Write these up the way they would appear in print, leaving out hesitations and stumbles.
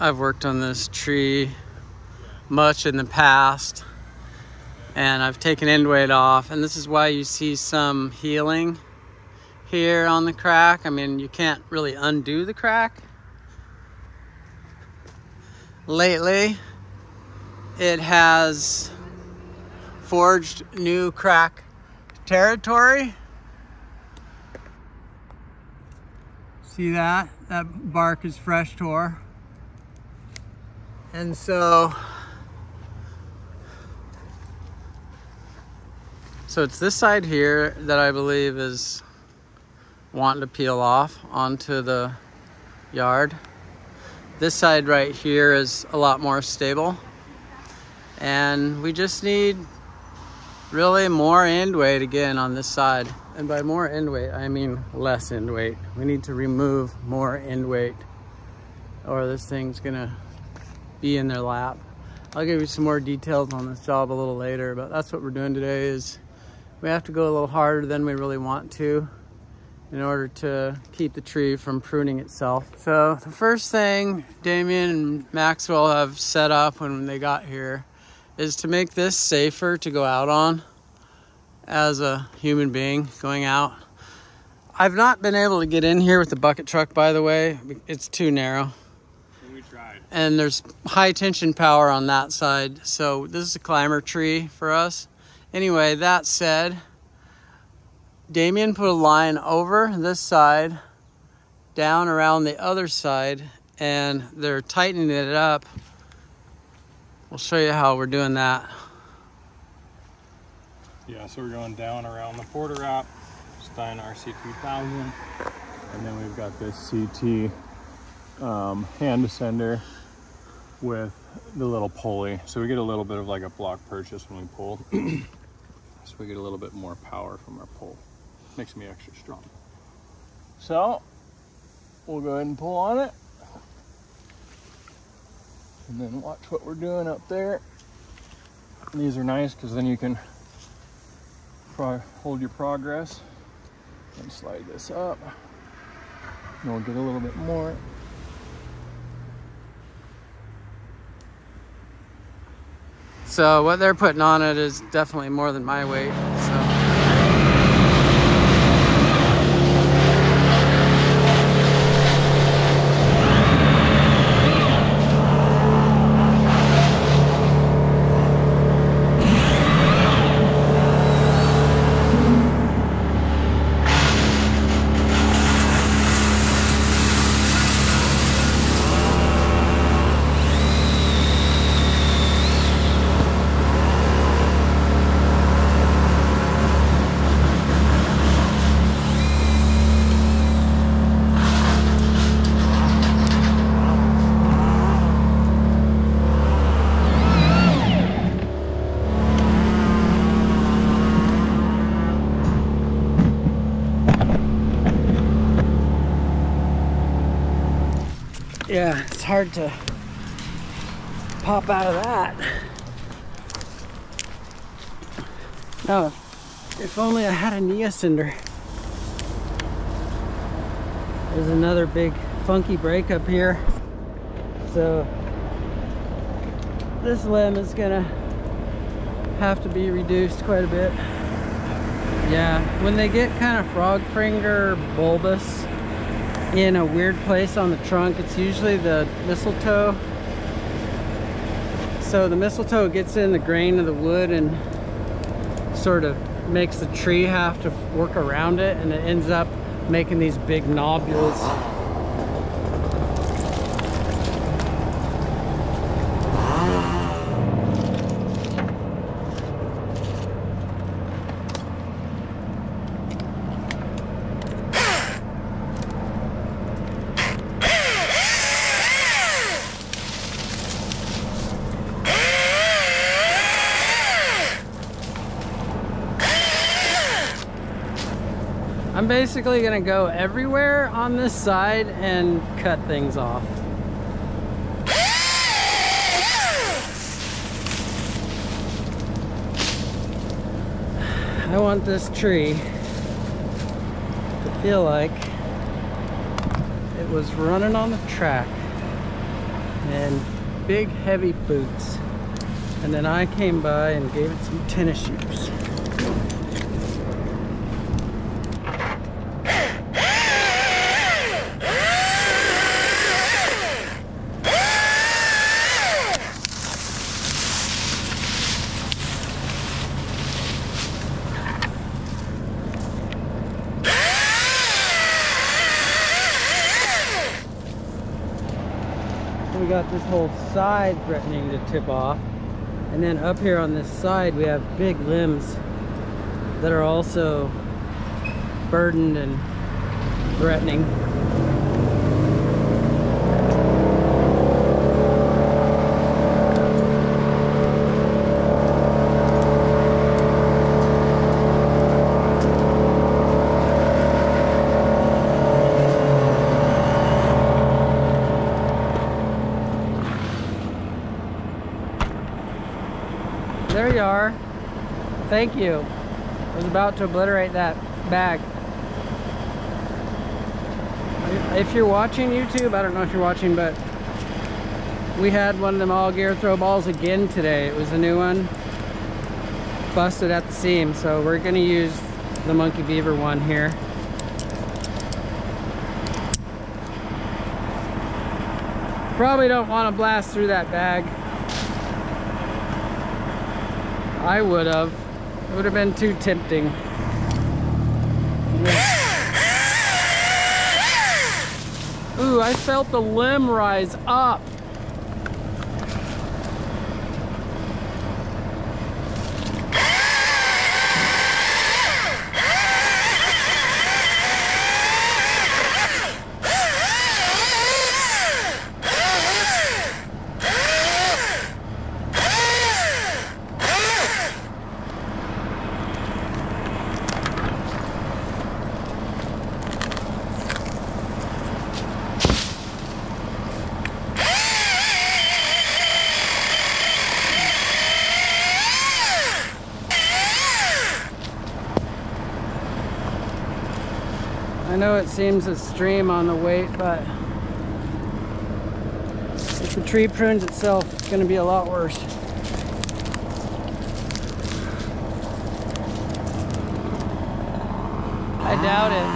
I've worked on this tree much in the past, and I've taken end weight off, and this is why you see some healing here on the crack. I mean, you can't really undo the crack. Lately, it has forged new crack territory. See that? That bark is fresh tore. And so it's this side here that I believe is wanting to peel off onto the yard. This side right here is a lot more stable. And we just need really more end weight again on this side. And by more end weight, I mean less end weight. We need to remove more end weight or this thing's gonna be in their lap. I'll give you some more details on this job a little later, but that's what we're doing today. Is we have to go a little harder than we really want to in order to keep the tree from pruning itself. So the first thing Damien and Maxwell have set up when they got here is to make this safer to go out on as a human being going out. I've not been able to get in here with the bucket truck, by the way. It's too narrow. We tried. And there's high tension power on that side. So this is a climber tree for us. Anyway, that said, Damien put a line over this side, down around the other side, and they're tightening it up. We'll show you how we're doing that. Yeah, so we're going down around the Porter wrap, Stein RC2000, and then we've got this CT hand descender with the little pulley. So we get a little bit of like a block purchase when we pull. So we get a little bit more power from our pull. Makes me extra strong. So we'll go ahead and pull on it. And then watch what we're doing up there. These are nice because then you can hold your progress and slide this up. And we'll get a little bit more. So what they're putting on it is definitely more than my weight. So. Yeah, it's hard to pop out of that. No, if only I had a Nia cinder. There's another big funky break up here. So this limb is gonna have to be reduced quite a bit. Yeah, when they get kind of frog finger bulbous in a weird place on the trunk, it's usually the mistletoe. So the mistletoe gets in the grain of the wood and sort of makes the tree have to work around it, and it ends up making these big nodules. I'm basically gonna go everywhere on this side and cut things off. I want this tree to feel like it was running on the track. and big heavy boots. And then I came by and gave it some tennis shoes. We got this whole side threatening to tip off, and then up here on this side we have big limbs that are also burdened and threatening. There you are. Thank you. I was about to obliterate that bag. If you're watching YouTube, I don't know if you're watching, but we had one of them all gear throw balls again today. It was a new one. Busted at the seam, so we're gonna use the Monkey Beaver one here. Probably don't want to blast through that bag. I would have. It would have been too tempting. Yeah. Ooh, I felt the limb rise up. I know it seems a stream on the weight, but if the tree prunes itself, it's going to be a lot worse. I doubt it.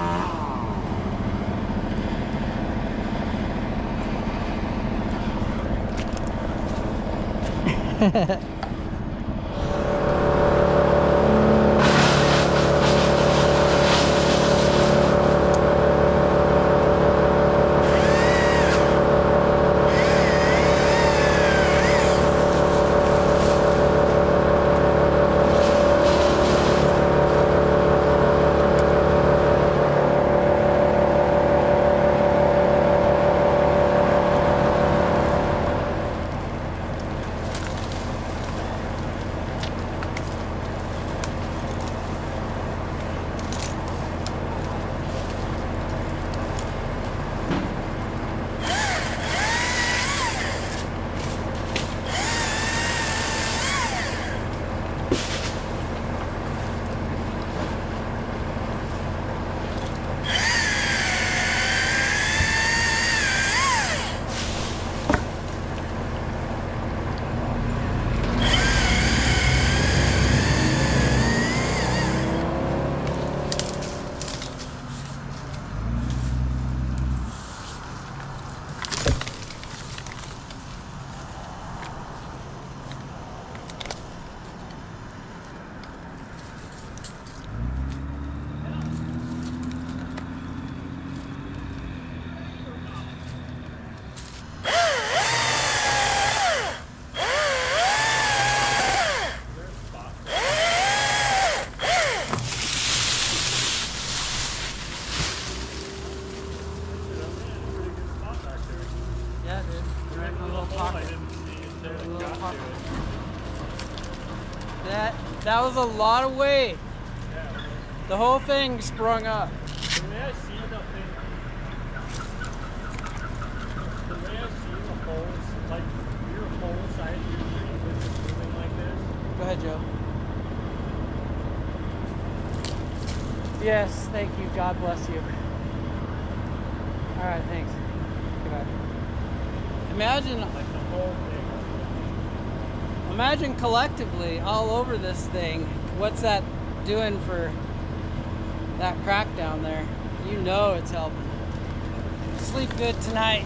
That was a lot of weight. Yeah. The whole thing sprung up. The way I see the holes, like your whole side of your tree was just moving like this. Go ahead, Joe. Yes, thank you. God bless you. All right, thanks. Goodbye. Imagine, like the whole thing. imagine collectively all over this thing. What's that doing for that crack down there? You know it's helping. Sleep good tonight.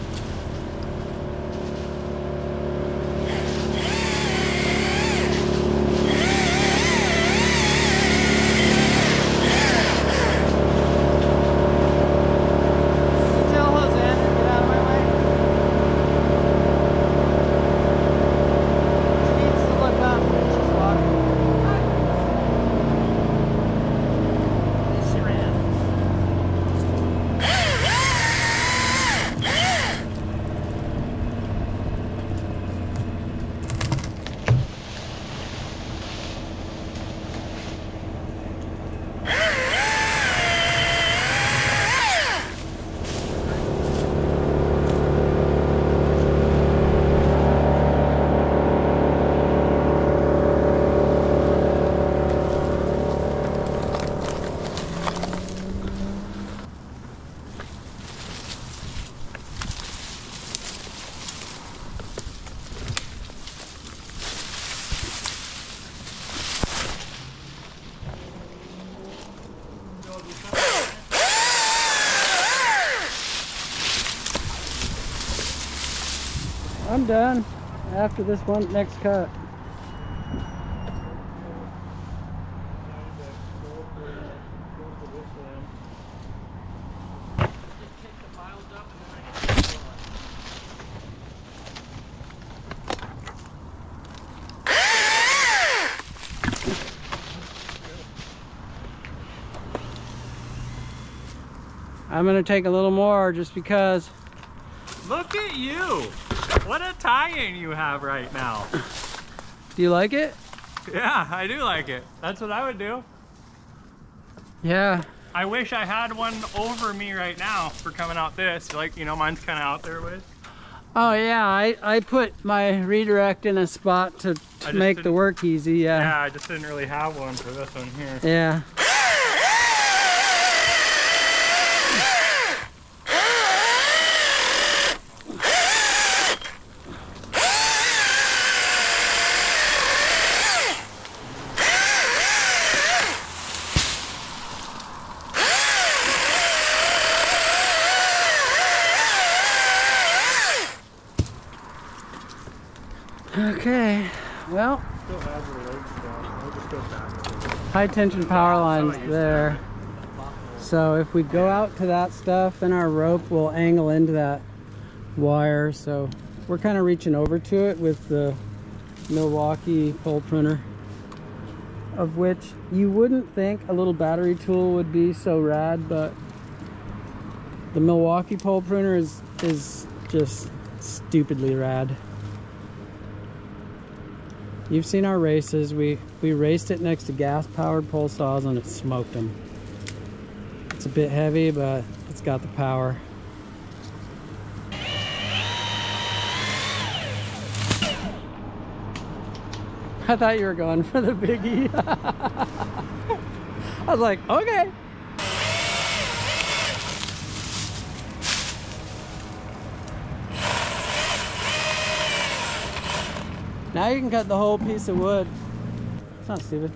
I'm done after this one next cut. I'm gonna take a little more just because. Look at you! What a tie-in you have right now. Do you like it? Yeah, I do like it. That's what I would do. Yeah. I wish I had one over me right now for coming out this. Like, you know, mine's kind of out there with. Oh yeah, I put my redirect in a spot to make the work easy, yeah. Yeah, I just didn't really have one for this one here. Yeah. Okay, well, Still has your legs down. I'll just go back. high tension power lines there. So if we go out to that stuff, then our rope will angle into that wire. So we're kind of reaching over to it with the Milwaukee pole pruner, of which you wouldn't think a little battery tool would be so rad, but the Milwaukee pole pruner is just stupidly rad. You've seen our races. We raced it next to gas-powered pole saws and it smoked them. It's a bit heavy, but it's got the power. I thought you were going for the biggie. I was like, okay. Now you can cut the whole piece of wood. It's not stupid.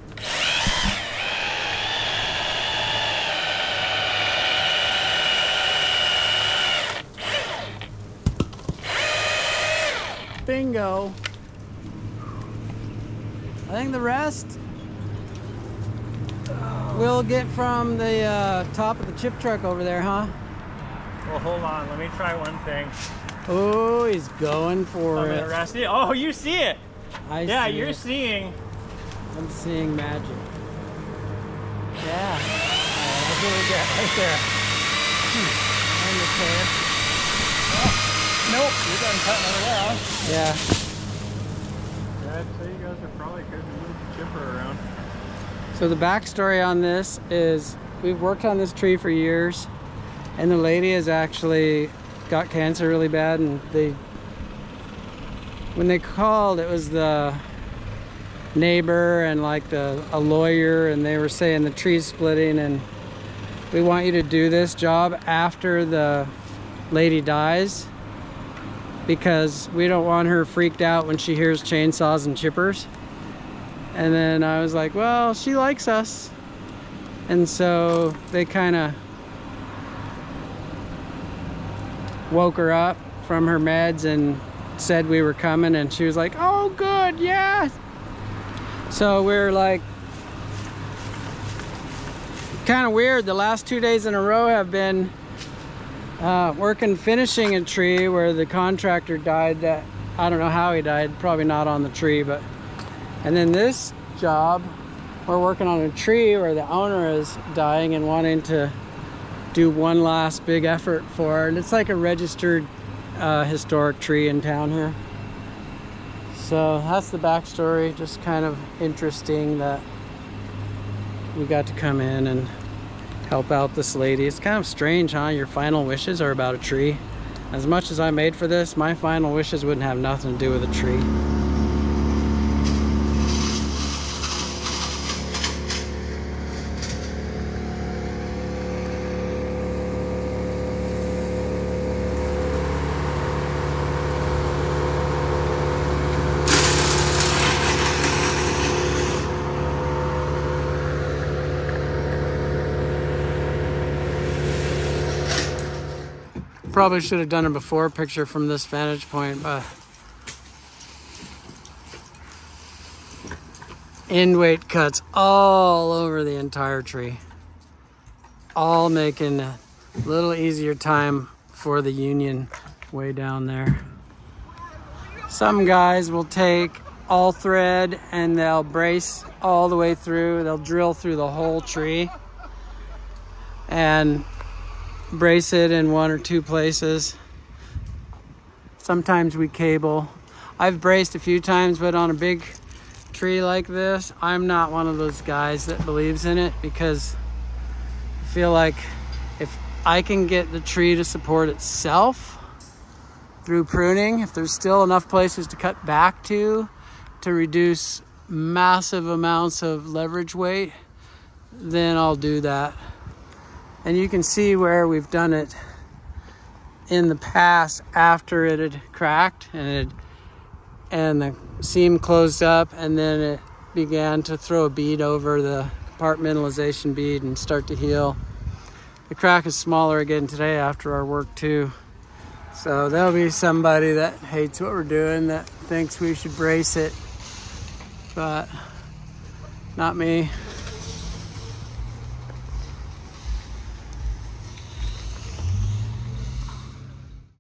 Bingo. I think the rest we'll get from the top of the chip truck over there, huh? Well, hold on. Let me try one thing. Oh, he's going for it. Rusty. Oh, you see it. Yeah, see you're it. seeing. I'm seeing magic. Yeah. That's what we get right there. Understand. Oh, nope, you're done cutting over there, huh? Yeah. Yeah, I'd say you guys are probably good to move the chipper around. So the backstory on this is we've worked on this tree for years, and the lady has actually got cancer really bad, and when they called, it was the neighbor and like a lawyer, and they were saying the tree's splitting and we want you to do this job after the lady dies, because we don't want her freaked out when she hears chainsaws and chippers. And then I was like, well, she likes us. And so they kind of woke her up from her meds and said we were coming, and she was like, oh good, yeah. So we're like, kind of weird. The last 2 days in a row have been working finishing a tree where the contractor died. That I don't know how he died, probably not on the tree, but and then this job we're working on a tree where the owner is dying and wanting to do one last big effort for her. And it's like a registered historic tree in town here. So that's the backstory. Just kind of interesting that we got to come in and help out this lady. It's kind of strange, huh? Your final wishes are about a tree. As much as I made for this, my final wishes wouldn't have nothing to do with a tree. Probably should have done a before picture from this vantage point, but end weight cuts all over the entire tree, all making a little easier time for the union way down there. Some guys will take all thread and they'll brace all the way through. They'll drill through the whole tree and brace it in one or two places. Sometimes we cable. I've braced a few times, but on a big tree like this, I'm not one of those guys that believes in it, because I feel like if I can get the tree to support itself through pruning, if there's still enough places to cut back to reduce massive amounts of leverage weight, then I'll do that. And you can see where we've done it in the past after it had cracked and the seam closed up, and then it began to throw a bead over the compartmentalization bead and start to heal. The crack is smaller again today after our work too. So there'll be somebody that hates what we're doing, that thinks we should brace it, but not me.